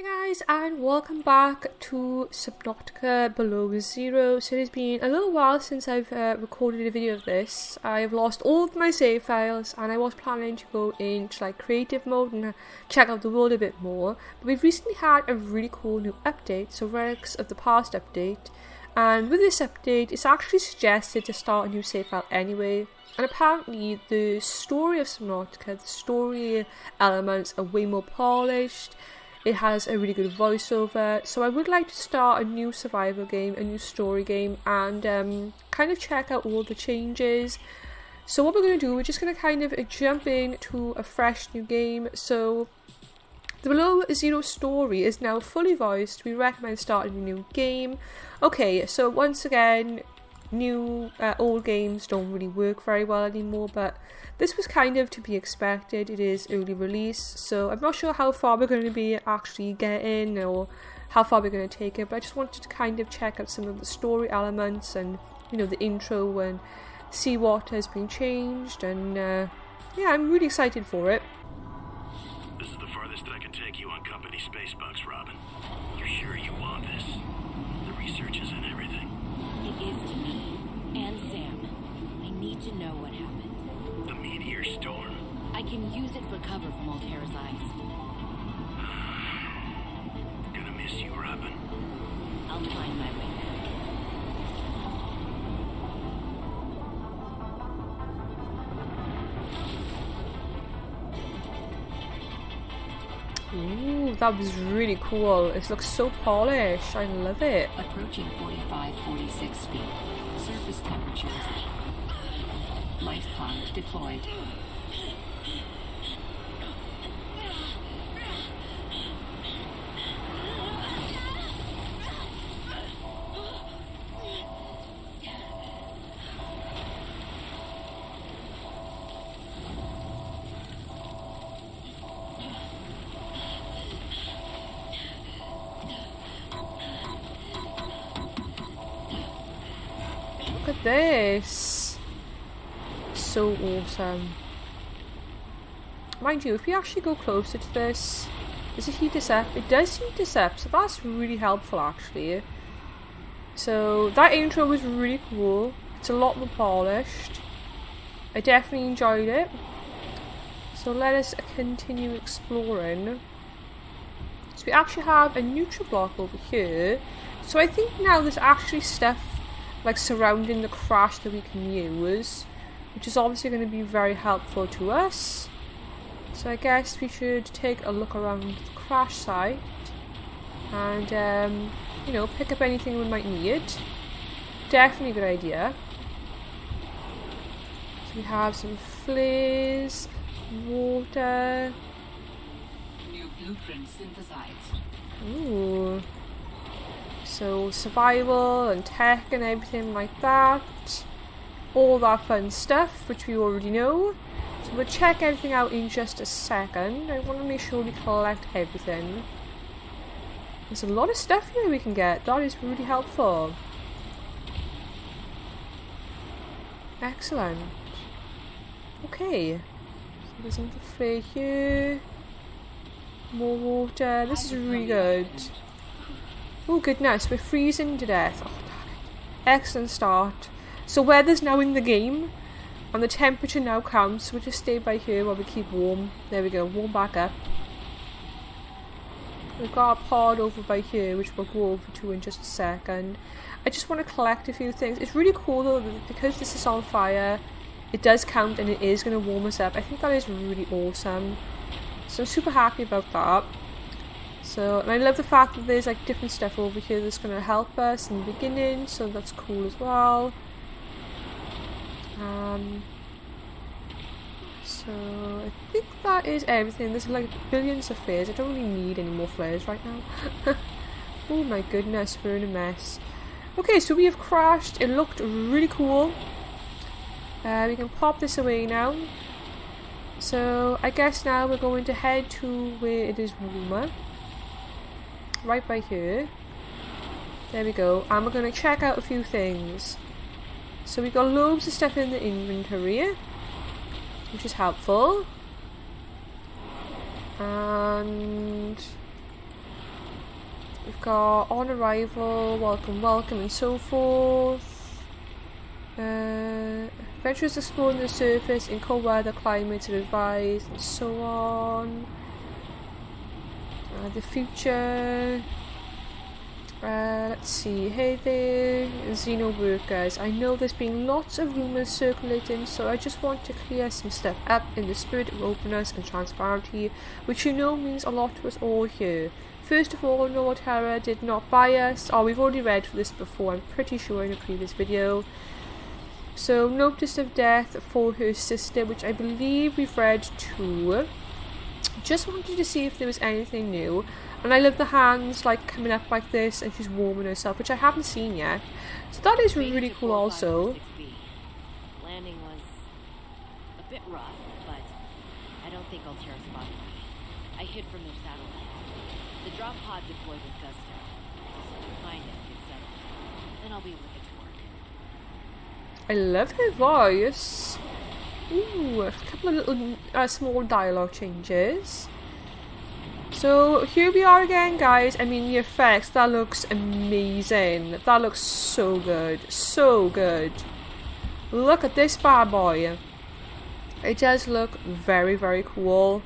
Guys, and welcome back to Subnautica Below Zero. So it has been a little while since I've recorded a video of this. I have lost all of my save files and I was planning to go into like creative mode and check out the world a bit more. But we've recently had a really cool new update, so relics of the past update. And with this update, it's actually suggested to start a new save file anyway. And apparently the story of Subnautica, the story elements are way more polished. It has a really good voiceover, so I would like to start a new survival game, a new story game, and kind of check out all the changes. So what we're going to do, we're just going to kind of jump into a fresh new game. So the Below Zero story is now fully voiced. We recommend starting a new game. Okay, so once again, old games don't really work very well anymore, but this was kind of to be expected. It is early release, so I'm not sure how far we're going to be actually getting or how far we're going to take it, but I just wanted to kind of check out some of the story elements and, you know, the intro and see what has been changed, and yeah, I'm really excited for it. This is the farthest I can take you on company space bucks, Robin. You're sure you want this? The research is in everything. It is to me and Sam. I need to know what happened. The meteor storm. I can use it for cover from Altera's eyes. Gonna miss you, Robin. I'll find my way back. Ooh, that was really cool. It looks so polished. I love it. Approaching 45-46 speed. Surface temperatures. Life pod deployed. Look at this. So awesome. Mind you, if we actually go closer to this, does it heat us up? It does heat us up, so that's really helpful actually. So that intro was really cool. It's a lot more polished. I definitely enjoyed it. So let us continue exploring. So we actually have a neutral block over here. So I think now there's actually stuff like surrounding the crash that we can use, which is obviously going to be very helpful to us. So I guess we should take a look around the crash site and you know, pick up anything we might need. Definitely a good idea. So we have some flares, water. New blueprint synthesized. Ooh. So survival and tech and everything like that. All that fun stuff, which we already know. So we'll check everything out in just a second. I want to make sure we collect everything. There's a lot of stuff here we can get. That is really helpful. Excellent. Okay. So there's another flare here. More water. This is really good. Oh goodness, we're freezing to death. Oh, damn it. Excellent start. So weather's now in the game, and the temperature now counts, so we'll just stay by here while we keep warm. There we go, warm back up. We've got a pod over by here, which we'll go over to in just a second. I just want to collect a few things. It's really cool though, that because this is on fire, it does count and it is going to warm us up. I think that is really awesome. So I'm super happy about that. So, and I love the fact that there's like different stuff over here that's going to help us in the beginning, so that's cool as well. So I think that is everything. There's like billions of flares. I don't really need any more flares right now. Oh my goodness, we're in a mess. Okay, so we have crashed. It looked really cool. We can pop this away now. So I guess now we're going to head to where it is warmer. Right by here. There we go. And we're going to check out a few things. So we got loads of stuff in the inventory, which is helpful. And We've got on arrival, welcome, welcome, and so forth. Adventurers exploring the surface in cold weather climates are advised, and so on. The future. Let's see. Hey there, Xeno workers. I know there's been lots of rumours circulating, so I just want to clear some stuff up in the spirit of openness and transparency, which you know means a lot to us all here. First of all, no, Aurora did not buy us. Oh, we've already read this before, I'm pretty sure, in a previous video. So, notice of death for her sister, which I believe we've read too. Just wanted to see if there was anything new. And I love the hands like coming up like this and she's warming herself, which I haven't seen yet. So that is really cool also. Landing was a bit rough, but I don't think Altera spotted me. I hid from their satellite. The drop pod deployed with gusto. So we'll find it and get settled. Then I'll be able to get to work. I love her voice. Ooh, a couple of little small dialogue changes. So here we are again, guys. I mean, the effects, that looks amazing. That looks so good. So good. Look at this bad boy. It does look very, very cool.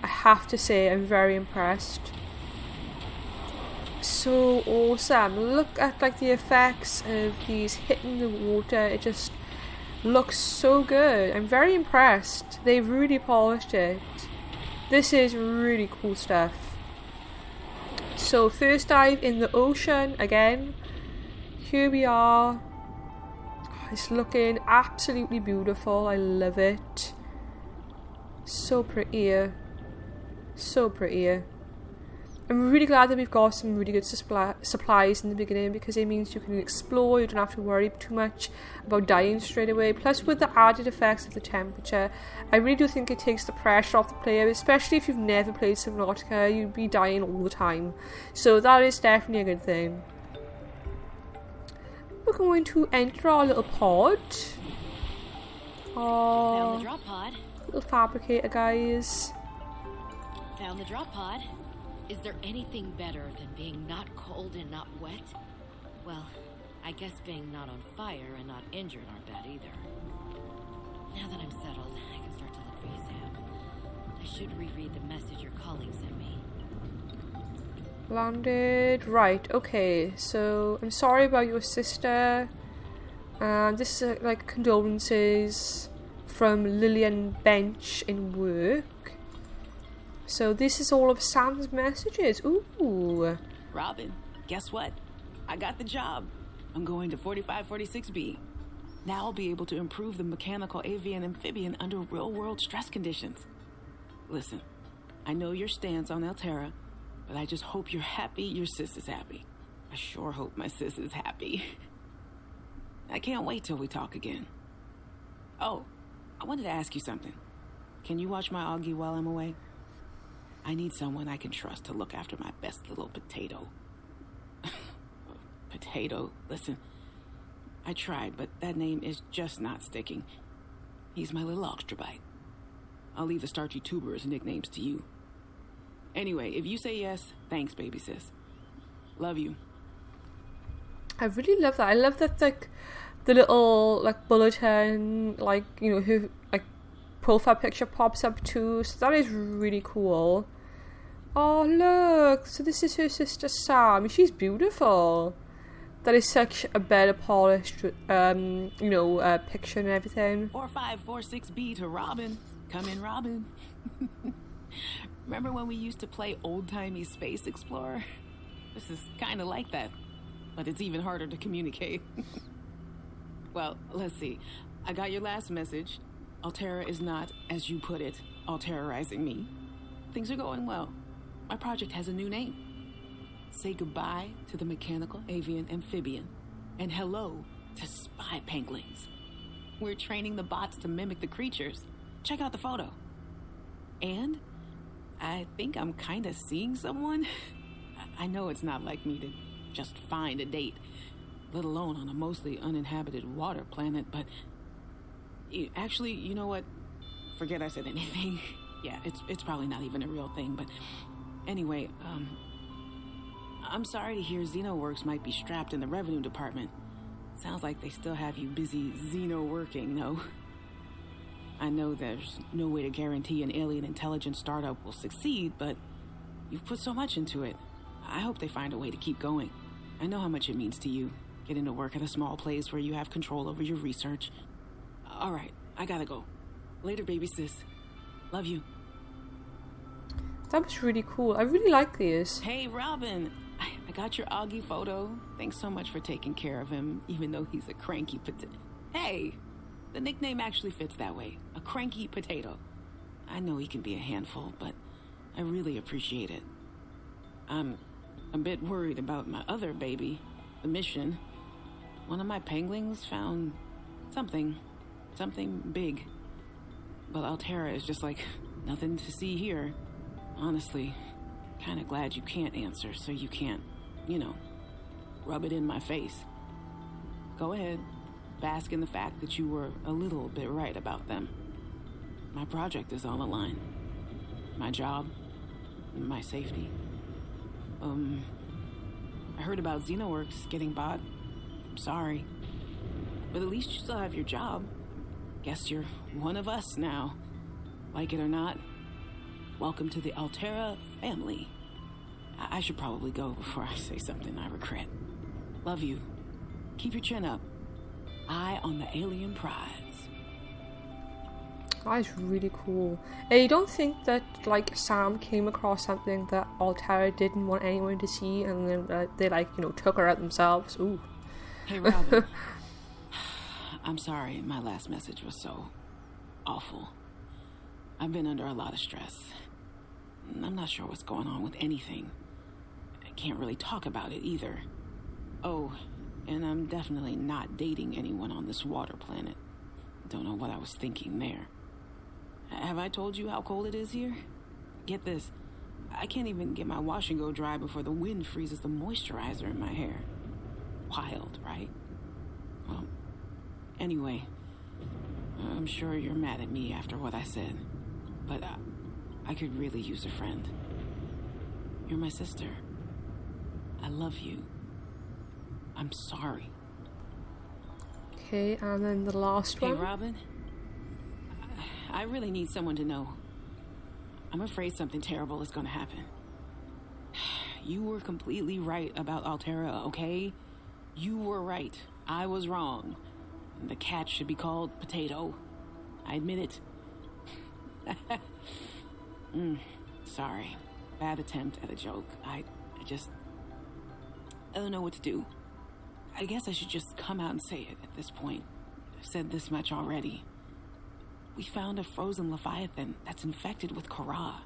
I have to say, I'm very impressed. So awesome. Look at like the effects of these hitting the water. It just looks so good. I'm very impressed. They've really polished it. This is really cool stuff. So first dive in the ocean again. Here we are. It's looking absolutely beautiful. I love it. So pretty. So pretty. I'm really glad that we've got some really good supplies in the beginning, because it means you can explore, you don't have to worry too much about dying straight away. Plus with the added effects of the temperature, I really do think it takes the pressure off the player, especially if you've never played Subnautica, you'd be dying all the time. So that is definitely a good thing. We're going to enter our little pod. Found the drop pod. Little fabricator, guys. Found the drop pod. Is there anything better than being not cold and not wet? Well, I guess being not on fire and not injured aren't bad either. Now that I'm settled, I can start to look for you, Sam. I should reread the message your colleague sent me. Landed. Right, okay. So, I'm sorry about your sister. This is like condolences from Lillian Bench in work. So this is all of Sam's messages. Ooh. Robin, guess what? I got the job. I'm going to 4546B. Now I'll be able to improve the mechanical avian amphibian under real-world stress conditions. Listen, I know your stance on Altera, but I just hope you're happy your sis is happy. I sure hope my sis is happy. I can't wait till we talk again. Oh, I wanted to ask you something. Can you watch my Augie while I'm away? I need someone I can trust to look after my best little potato. Potato, listen. I tried, but that name is just not sticking. He's my little Octa-bite. I'll leave the starchy tuberous nicknames to you. Anyway, if you say yes, thanks, baby sis. Love you. I really love that. I love that, like, the little, like, bulletin, like, you know, who, like, profile picture pops up too. So that is really cool. Oh, look. So this is her sister Sam. She's beautiful. That is such a better polished, picture and everything. 4546B to Robin. Come in, Robin. Remember when we used to play old-timey Space Explorer? This is kind of like that, but it's even harder to communicate. Well, let's see. I got your last message. Altera is not, as you put it, all-terrorizing me. Things are going well. My project has a new name. Say goodbye to the mechanical avian amphibian, and hello to spy penguins. We're training the bots to mimic the creatures. Check out the photo. And I think I'm kind of seeing someone. I know it's not like me to just find a date, let alone on a mostly uninhabited water planet, but actually, you know what? Forget I said anything. Yeah, it's probably not even a real thing, but anyway, I'm sorry to hear XenoWorks might be strapped in the revenue department. Sounds like they still have you busy Xeno working, though. I know there's no way to guarantee an alien intelligence startup will succeed, but you've put so much into it. I hope they find a way to keep going. I know how much it means to you, getting to work at a small place where you have control over your research. All right, I gotta go. Later, baby sis. Love you. That was really cool. I really like these. Hey, Robin. I got your Augie photo. Thanks so much for taking care of him, even though he's a cranky potato. Hey, the nickname actually fits that way. A cranky potato. I know he can be a handful, but I really appreciate it. I'm a bit worried about my other baby, the mission. One of my penguins found something big. But Altera is just like nothing to see here. Honestly, kind of glad you can't answer, so you can't, rub it in my face. Go ahead, bask in the fact that you were a little bit right about them. My project is on the line. My job, my safety. I heard about XenoWorks getting bought. I'm sorry. But at least you still have your job. Guess you're one of us now. Like it or not, welcome to the Altera family. I should probably go before I say something I regret. Love you. Keep your chin up. Eye on the alien prize. That is really cool. And you don't think that, like, Sam came across something that Altera didn't want anyone to see, and then they, took her out themselves? Ooh. Hey, Robin. I'm sorry my last message was so awful. I've been under a lot of stress. I'm not sure what's going on with anything. I can't really talk about it either. Oh, and I'm definitely not dating anyone on this water planet. Don't know what I was thinking there. Have I told you how cold it is here? Get this. I can't even get my wash and go dry before the wind freezes the moisturizer in my hair. Wild, right? Well, anyway, I'm sure you're mad at me after what I said, but I could really use a friend. You're my sister. I love you. I'm sorry. Okay, and then the last one. Hey, Robin. I really need someone to know. I'm afraid something terrible is going to happen. You were completely right about Altera, okay? You were right. I was wrong. The cat should be called Potato. I admit it. Sorry. Bad attempt at a joke. I don't know what to do. I guess I should just come out and say it at this point. I've said this much already. We found a frozen Leviathan that's infected with Kara.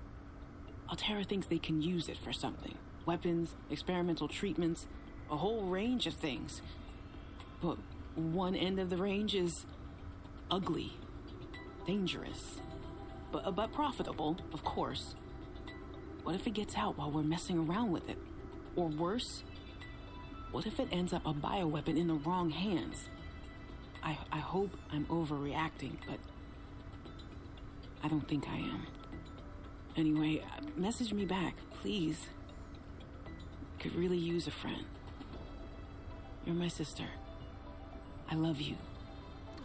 Altera thinks they can use it for something. Weapons, experimental treatments, a whole range of things. But one end of the range is ugly, dangerous, but profitable, of course. What if it gets out while we're messing around with it? Or worse, what if it ends up a bioweapon in the wrong hands? I hope I'm overreacting, but I don't think I am. Anyway, message me back, please. Could really use a friend. You're my sister. I love you.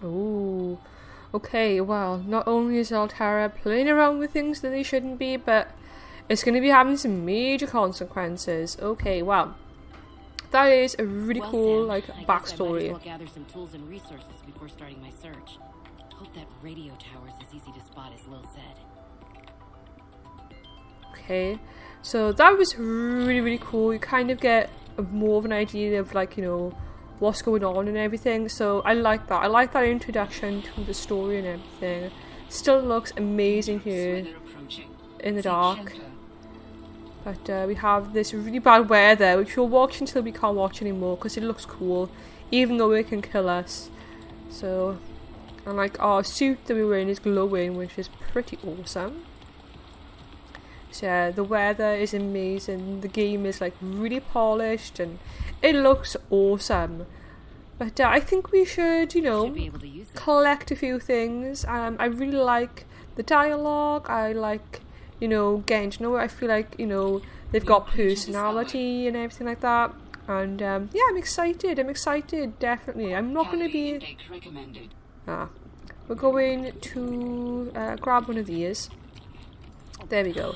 Oh, okay, well, not only is Altera playing around with things that they shouldn't be, but it's going to be having some major consequences. Okay, well, that is a really cool, Sam, backstory. I guess I might as well gather some tools and resources before starting my search. Hope that radio tower's as easy to spot as Lil said. Okay, so that was really, really cool. You kind of get more of an idea of, what's going on and everything. So I like that. I like that introduction to the story and everything. Still looks amazing here in the dark. But we have this really bad weather, which we'll watch until we can't watch anymore because it looks cool, even though it can kill us. So, and our suit that we're wearing is glowing, which is pretty awesome. So yeah, the weather is amazing. The game is really polished and it looks awesome. But I think we should, Should be able to use this. collect a few things. I really like the dialogue. I like, getting to know it. I feel like, they've got personality and everything like that. And yeah, I'm excited, definitely. I'm not going to be... we're going to grab one of these. There we go.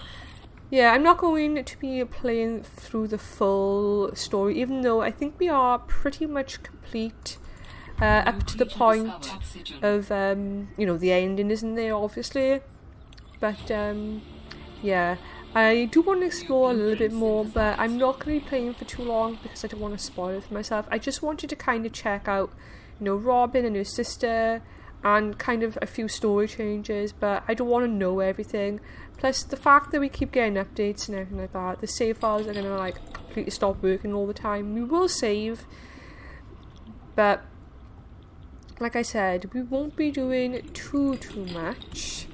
Yeah, I'm not going to be playing through the full story, even though I think we are pretty much complete up to the point of, you know, the ending isn't there, obviously. But, yeah, I do want to explore a little bit more, but I'm not going to be playing for too long because I don't want to spoil it for myself. I just wanted to kind of check out, you know, Robin and her sister, and kind of a few story changes, but I don't want to know everything. Plus, the fact that we keep getting updates and everything like that, the save files are going to, like, completely stop working all the time. We will save, but, like I said, we won't be doing too much.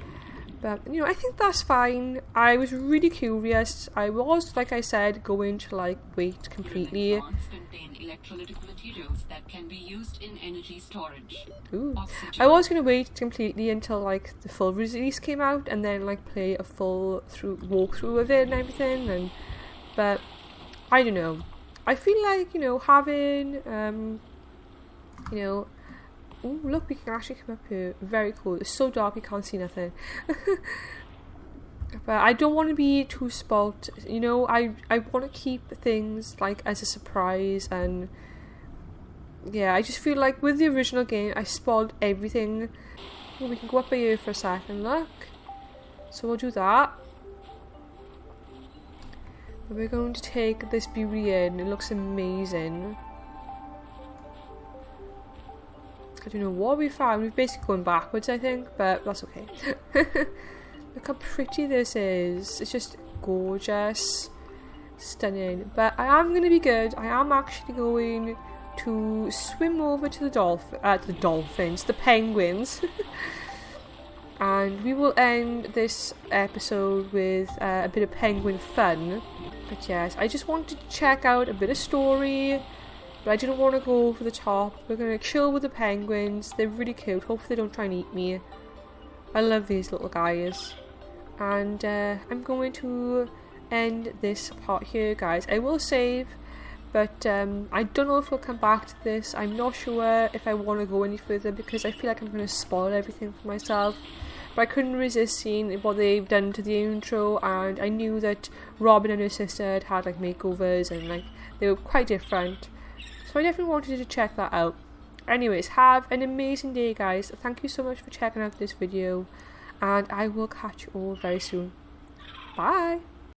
But, you know, I think that's fine. I was really curious. I was, like I said, going to, like, wait completely. That can be used in energy storage. Ooh. I was going to wait completely until, like, the full release came out and then, like, play a full walkthrough of it and everything. But, I don't know. I feel like, you know, having, you know... Ooh, look, we can actually come up here. Very cool. It's so dark, we can't see nothing. But I don't want to be too spoiled. You know, I want to keep things, like, as a surprise. And, yeah, I just feel like with the original game, I spoiled everything. Oh, we can go up by here for a second, look. So we'll do that. And we're going to take this beauty in. It looks amazing. I don't know what we found. We've basically gone backwards, I think, but that's okay. Look how pretty this is. It's just gorgeous. Stunning. But I am going to be good. I am actually going to swim over to the penguins. And we will end this episode with a bit of penguin fun. But yes, I just wanted to check out a bit of story. But I didn't want to go over the top. We're going to chill with the penguins. They're really cute. Hopefully they don't try and eat me. I love these little guys. And I'm going to end this part here, guys. I will save, but I don't know if we'll come back to this. I'm not sure if I want to go any further because I feel like I'm going to spoil everything for myself. But I couldn't resist seeing what they've done to the intro, and I knew that Robin and her sister had like makeovers and like they were quite different. So I definitely wanted to check that out. Anyways, have an amazing day, guys. Thank you so much for checking out this video, and I will catch you all very soon. Bye!